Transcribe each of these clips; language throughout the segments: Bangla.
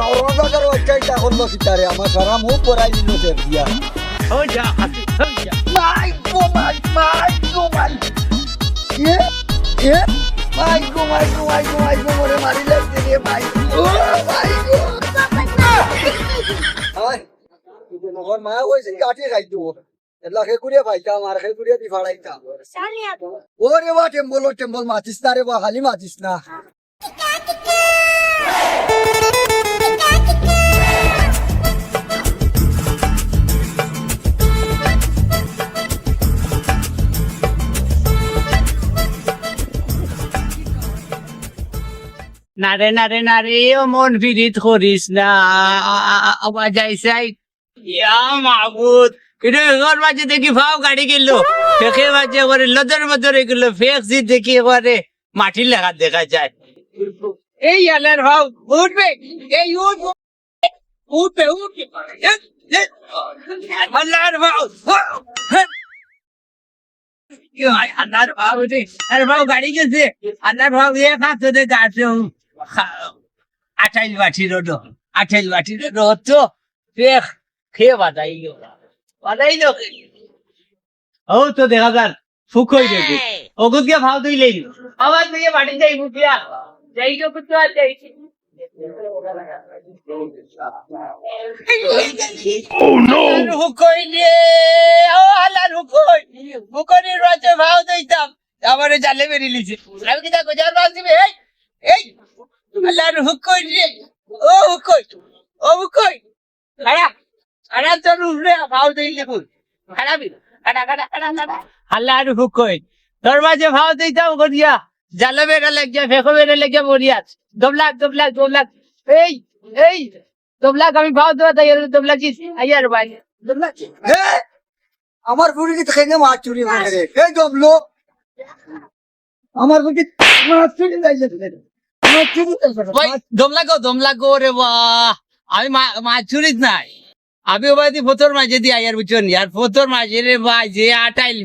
ঔরঙ্গাবাদের বাচ্চাটা এখন বসিতারে আমার সারা মুখ পরাই দিল সে দিয়া হয়ে যা হাসি হয়ে যা মাই গো মাই এ এ মাই গো মরে মারি লাগছে রে মাই ও মাই গো আয় মোহন মা কইছে কাটি খাইতো এলা খে কুড়িয়ে ভাইতাম আর খে কুড়িয়ে দি ফাড়াইতাম ওরে বা টেম্বল মাতিস না রে বা খালি মাতিস না নারে ও মন ফিরিত করিস না আবার যাইছাই ইয়া মাহবুদ কিন্তু এগর মাঝে দেখি ভাও গাড়ি গেল ফেঁকে মাঝে করে লদর মদর এগুলো ফেক জি দেখি এবারে মাটি লাগা দেখা যায় এই আলার ভাও উঠবে এই উঠবে আল্লাহর ভাও আল্লাহর ভাও রে আর ভাও গাড়ি গেছে আল্লাহর ভাও এক হাতে দে গাছে আঠাইল বাটি রোড তো ফেক খেয়ে বাদাইলো ও তো দেখা যান ফুক হয়ে গেছে ওগুদ কে ভাও তুই লেই আবার তুই বাড়ি যাই মুখিয়া যাই গো কুত্তা যাই Oh no! হুকই রে ও আলার হুকই রোজে ভাও দিতাম আমারে জালে বেরি লিছে আমি কি তা গজার ভাও দিবে এই আলার হুকই রে ও হুকই আরা তোর উড়ে ভাও দিলে কই খারাপই কাটা আল্লাহর হুকই তোর মাঝে ভাও দিতাম গড়িয়া জালে বেরা লাগিয়া ফেকো বেরা লাগিয়া মরিয়াছ দবলাক এই দবলাক আমি ভাও দেওয়া তাই দবলাক আইয়ার ভাই দবলাক হে আমার বুড়ি কি খেয়ে মাছ চুরি করে রে এই দমলো আমার বুড়ি মাছ চুরি যাইছে মাছ চুরি ভাই দমলাক রে বাহ আমি মাছ চুরিত নাই আমি ওবাদি ফতর মাঝে দি আইয়ার বুঝছেন আর ফতর মাঝে রে ভাই যে আটাইল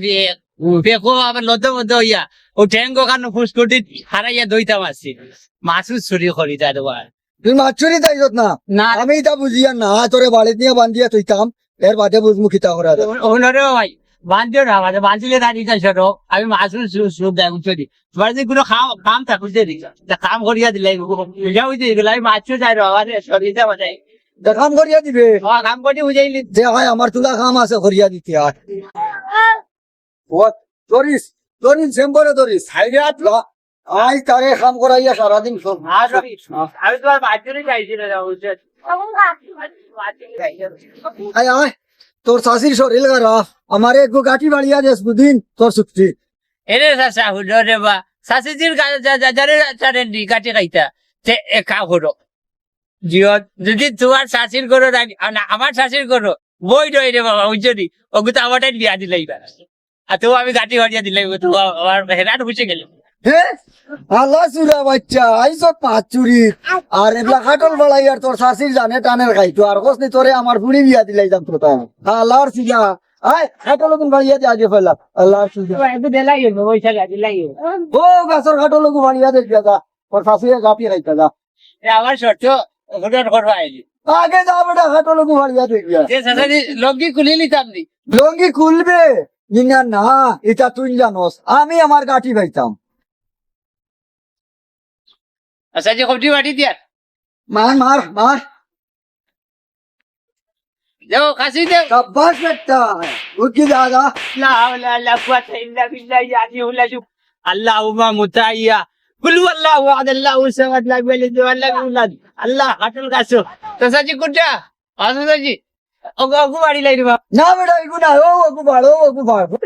ফেকো আবার লদ হইয়া ও ঠ্যাঙ্গো কানো ফুসকুটি হারাইয়া দইতাম আসছি মাছু চুরি করি তার ভাই তুই মাছ চুরি যাইছত না না আমি তা বুঝিয়া না তোরে বাড়ি নিয়ে বান্ধিয়া তুইতাম এর বাদে বুঝমুখিতা করা ওনারে ভাই বান্ধিও না মানে বান্ধিলে দাঁড়িয়ে ছোট আমি মাছু সুখ দেয় বুঝছি তোমার যে কোনো কাম থাকুছে কাম করিয়া দিলাই বুঝা বুঝে গেল আমি মাছু যাই রে শরীরটা বাজাই কাম করিয়া দিবে কাম করি বুঝাইলি যে হয় আমার তুলা কাম আছে করিয়া দিতে আর ও ধরিস চেম্বরে ধরিস হাইরে আটলা আই তারে কাম করাইয়া সারাদিন সব আমি তোমার বাচ্চারই চাইছিল আয় আয় তোর শাশির শরীর খারাপ আমার এক গাঠি বাড়িয়া দেশ বুদিন তোর চুক্তি এরে চাচা হুলো রে বা শাশুজির যারে কাটি খাইতা সে একা হলো জিয়ত যদি তোমার শাশুর করো না আমার শাশুর করো বই রই রে বাবা বুঝছি ওগু তো আমারটাই বিয়া দিলাই আর তো আমি গাটি হরিয়া দিলাই তো আমার হেরাট বুঝে গেল হে আল্লাহ চুরা বাচ্চা আইস পাঁচ চুরি আর এগুলা খাটল বাড়াই আর তোর শাশির জানে টানের খাইতো আর কসনি তোরে আমার বুড়ি বিয়া দিলাই যাম প্রথম আল্লাহর সিগা আয় খাটল গুন বাড়িয়া দিয়ে আগে ফেলা আল্লাহর সিগা একটু দেলাই হইব পয়সা দিলাই ও গাছর খাটল গুন বাড়িয়া দিয়ে যা তোর শাশুড়ি গাপি খাইতা যা আমার শর্ত হোটেল করবা আইলি আগে যা বেটা খাটল গুন বাড়িয়া দিয়ে যে চাচাজি লঙ্গি খুলে নিতাম নি লঙ্গি খুলবে ইনা না এটা তুই জানোস আমি আমার গাঠি খাইতাম আচ্ছা যে কবজি বাটি দিয়া মার যাও কাশি দেও शाबाश बेटा उनकी दादा লা হাওলা লা কুওয়াতা ইল্লা বিল্লাহি আলিউল আযম আল্লাহুম্মা মুতাইয়া কুল ওয়াল্লাহু আহাদ আল্লাহু সামাদ লাম ইয়ালিদ ওয়া লাম ইউলাদ আল্লাহ হাটল গাছো চাচাজি কুটা চাচাজি ওগু বাড়ি লাই রে বাপ ना बेटा इगु ना ओ ओगु बाड़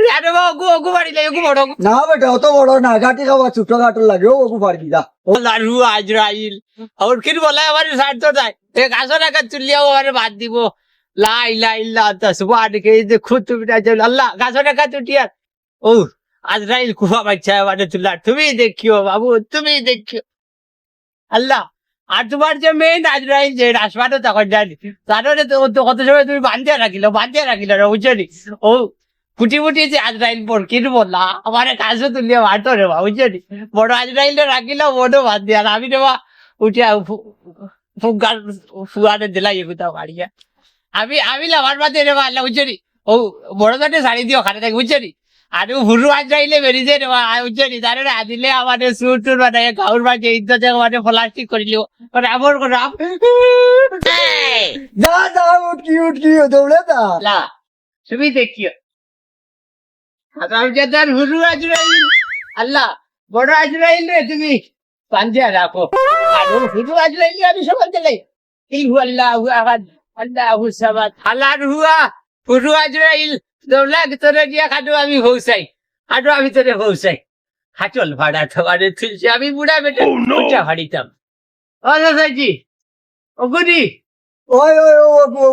আরে বাবা ওগু বাড়ি লাই ওগু বড় ना बेटा तो बड़ो ना गाटी खावा छुटो गाटो লাগে ও ওগু বাড়ি দা আল্লাহ রু আজরাইল আর কি বলে আমার সাইড তো যায় এ গাছো টাকা তুলিয়াও আর বাদ দিব লা ইলাহা ইল্লা আনতা সুবহানাকা যে খুদ তুমি না যাও আল্লাহ গাছো টাকা তুটিয়া ও আজরাইল কুফা বাচ্চা মানে তুলা তুমি দেখিও বাবু তুমি দেখিও আল্লাহ আর তোমার যে মেন আজরাইল যে রাসমানো তখন জানি তারপরে তো কত সময় তুমি বান্ধিয়া রাখিল রে বুঝলি ও ফুটি যে আজরাইল পড় কিন বললা আমার গাছও তুলিয়া মারতো রে বা বুঝলি বড় আজরাইল রাখিল বড় বাদ দিয়া আর আমি রে বা উঠিয়া ফুগার ফুয়ারে দিলাই এগুতা বাড়িয়া আমি লাভার বাদে রে আল্লাহ বুঝছি ও বড় দাটে শাড়ি দিও খানে থাকি বুঝছি আর হুরু আজ রাইলে বেরিয়ে রে বুঝছি তারে আদিলে আমাদের সুর টুর বানাই গাউর বাজে ইজ্জত মানে প্লাস্টিক করিল মানে আমর করাম যা যা উঠকি দৌড়ে যা লা তুমি দেখিও হাজার হুরু আজরাইল আল্লাহ বড় আজরাইল রে তুমি পাঞ্জা রাখো আর হুরু আজরাইল আমি সবাই দিলাই ইহু আল্লাহু আহাদ আল্লাহু সামাদ আল্লাহর হুয়া হুরু আজরাইল দৌলা ভিতরে দিয়া খাটো আমি পৌঁছাই খাটো আমি ভিতরে পৌঁছাই খাচল ভাড়া তোমারে তুলছে আমি বুড়া বেটা উচ্চা ভাড়িতাম ও দাদাজি ও গুদি ওই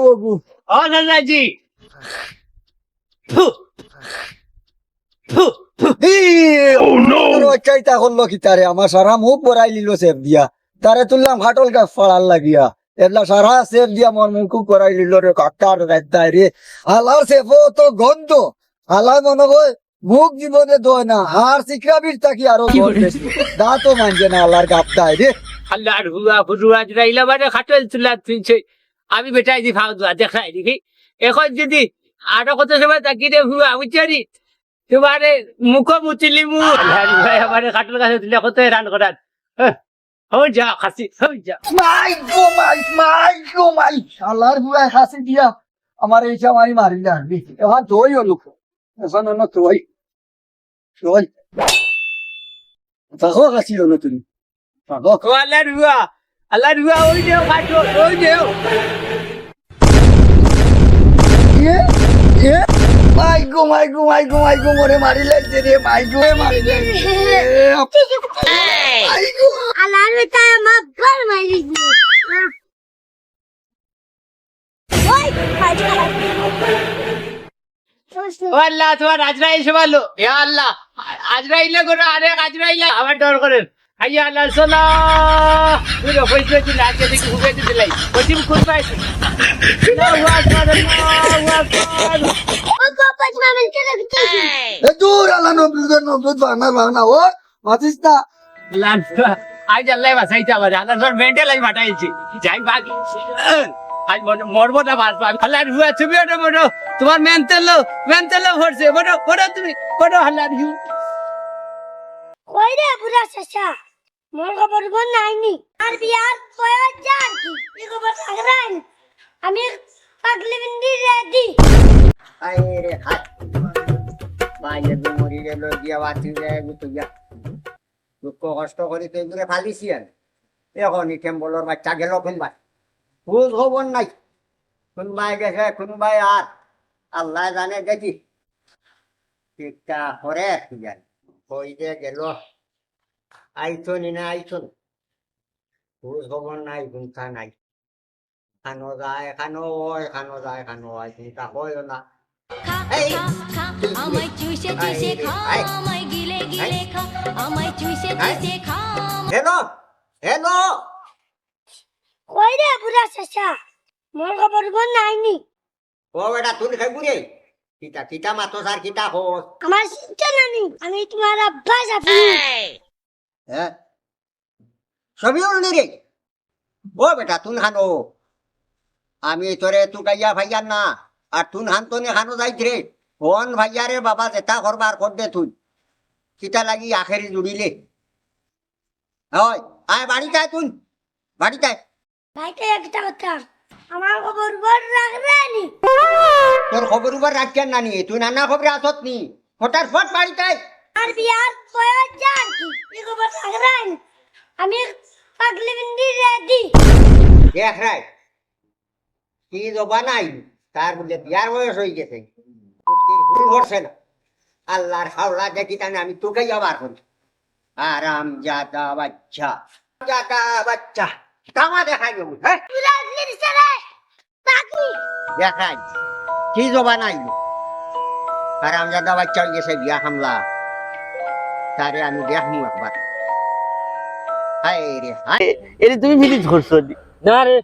ওগু ও দাদাজি ফু ফু চাইতা করলো কি তারে আমার সারা মুখ বড়াই লিল সেফ দিয়া তারে তুললাম খাটল গাছ ফাড়ার লাগিয়া এলা সারা সেফ দিয়া মন মুখ করাই লিল রে কাকার রাস্তায় রে আলার সেফ তো গন্ধ আলা মনে হয় মুখ জীবনে দোয় না আর শিক্ষাবির তাকি আরো দাঁতও মানছে না আল্লাহর গাপ্তায় রে আল্লাহর হুয়া হুরু আজরাইল মানে খাটল তুলা তুলছে আমি বেটাই দি ফাও দোয়া দেখাই দেখি এখন যদি আরো কত সময় তাকি রে হুয়া বুঝছি তোমারে মুখ মুচিলি মু আমার খাটল গাছে তুলে কত রান করার হো যা খাসি হো যা মাই আল্লাহর হুয়া হাসি দিয়া আমার এই চামারি মারি লাগবি এখন তোই হলো এখন অন্য তোই তাকো হাসি হলো তুমি তাকো ও আল্লাহর হুয়া ওই দেও খাটো ওই দেও মাইগো মরে মারি লাগছে রে মাইগো মারি লাগছে আলার বেটা আমার ঘর মারি দিল ওই ও আল্লাহ তোমার আজরাইল সবালো ইয়া আল্লাহ আজরাইল করে আরেক আজরাইল আমার ডর করেন আইয়া আল্লাহ সাল্লাহ পুরো হইছে দিল আজকে দেখি হুবে দিলাই ওদিন কোন পাইছে আল্লাহু আকবার আল্লাহু আকবার ও গোপাল মামিন কে রাখতে এ দূর আল্লাহ নবরুদ ভাঙনা ও মাতিস না লান্তা আজ আল্লাহ বাসাইতে আমার আল্লাহ সর মেন্টাল আই ফাটাইছি যাই বাকি আজ মরবো না বাস পাবি আল্লাহর হুয়া তুমি ওটা বড় তোমার মেন্টাল ভরছে বড় তুমি বড় আল্লাহর হু কই রে বুড়া চাচা মোর খবর কোন নাইনি আর বিয়ার কয় যার কি এই খবর আগরান আমি পাগলি বিন্দি রেডি আরে হাত বাইরে মরি গেল গিয়া বাঁচি যায় গুতুয়া দুঃখ কষ্ট করি তো এগুলো ফালিছি আর এখন ইটেম বলর বাচ্চা গেল কোনবাই খোঁজ খবর নাই কোনবাই গেছে কোনবাই আর আল্লাহ জানে দেখি ঠিকটা করে কি জানি কই যে গেল আইছনি না আইছন খোঁজ খবর নাই গুনতা নাই খানো যায় খানো হয় খানো যায় খানো হয় চিন্তা হয় না আমায় চুষে চুষে খা আমায় গিলে গিলে খা আমায় চুষে চুষে খা হেলো হেলো কই রে বুড়া চাচা মোর খবর কোন নাইনি ও বেটা তুই খাইবুরে কিটা কিটা মাতো সার কিটা হোস আমার চিন্তা নানি আমি তোমার আব্বা যাবি হ্যাঁ সবই উনি রে ও বেটা তুই খানো আমি তোরে তু গাইয়া ভাইয়ার না আর তুই হান তো খানো যাইছ রে কোন ভাইয়ারে বাবা যেটা করবার কর দে তুই কিটা লাগি আখেরি জুড়িলে হয় আয় বাড়িতে তুই বাড়িতে ভাইটা একটা কথা আমার খবর বড় রাখবেনি তোর খবর উপর রাখিয়ার নানি তুই নানা খবরে আসত নি হঠাৎ ফট বাড়িতে আর বিয়ার কয় যার কি এই খবর আগরান আমি পাগলি বিন্দি রেডি দেখ রাই কি জবা নাই তার বলে বিয়ার বয়স হয়ে গেছে ভুল করছে না আল্লাহর হাওলা দেখি তানে আমি তোকে আবার করি আরাম জাদা বাচ্চা কামা দেখাই দেবো হ্যাঁ পুরা লিরছরে তাকি দেখাই কি জবা নাই আরাম জাদা বাচ্চা হয়ে গেছে বিয়া হামলা তারে আমি দেখমু একবার হায় রে হায় এটা তুমি ফিলিজ করছো না রে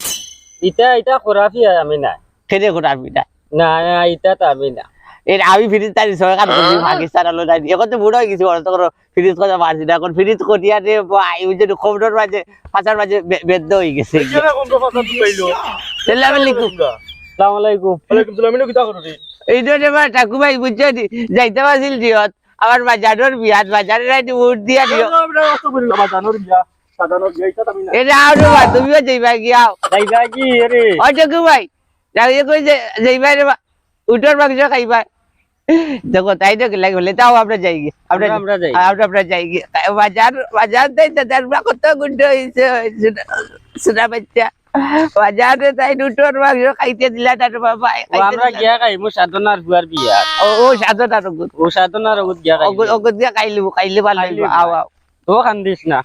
এটা খরাফি আমি না খেলে করাবি না না এটা তো আমি না এর আমি ফ্রিজ তাই সরকার পাকিস্তান আলো নাই এখন তো বুড়ো হয়ে গেছি অত করে ফ্রিজ কথা পারছি না এখন ফ্রিজ করিয়া রে ভাই ওই যে খবরের মাঝে ফাঁসার মাঝে বেদ্য হয়ে গেছে সালাম আলাইকুম আসসালামু আলাইকুম ওয়ালাইকুম সালাম ইনো কিতা করো রে এই যে মা ঠাকুর ভাই বুঝছো নি যাইতে পারছিল দিয়ত আমার বাজারের বিয়াত বাজারে রাইতে উঠ দিয়া দিও বাজানোর বিয়া সাজানোর বিয়া ইতা আমি না এটা আউট বা তুমিও যাইবা গিয়াও যাইবা কি রে ও ঠাকুর ভাই যাই কই যে যাইবা রে উঠোর মাংস খাইবা দেখো তাই তো লাগে বলে তাও আমরা যাই গিয়ে আমরা যাই। আমরা যাই গিয়ে বাজার দেয় তাদের কত গুন্ড হয়েছে শোনা বাচ্চা বাজারে তাই উঠোর মাংস খাইতে দিলা তার বাবা ও আমরা গিয়া খাইমু সাধনার বুয়ার বিয়া ও সাধনার ও সাধনার ওগুত গিয়া খাইমু অগত দিয়া খাইলে ভালো হইব আও আও ও কান্দিস না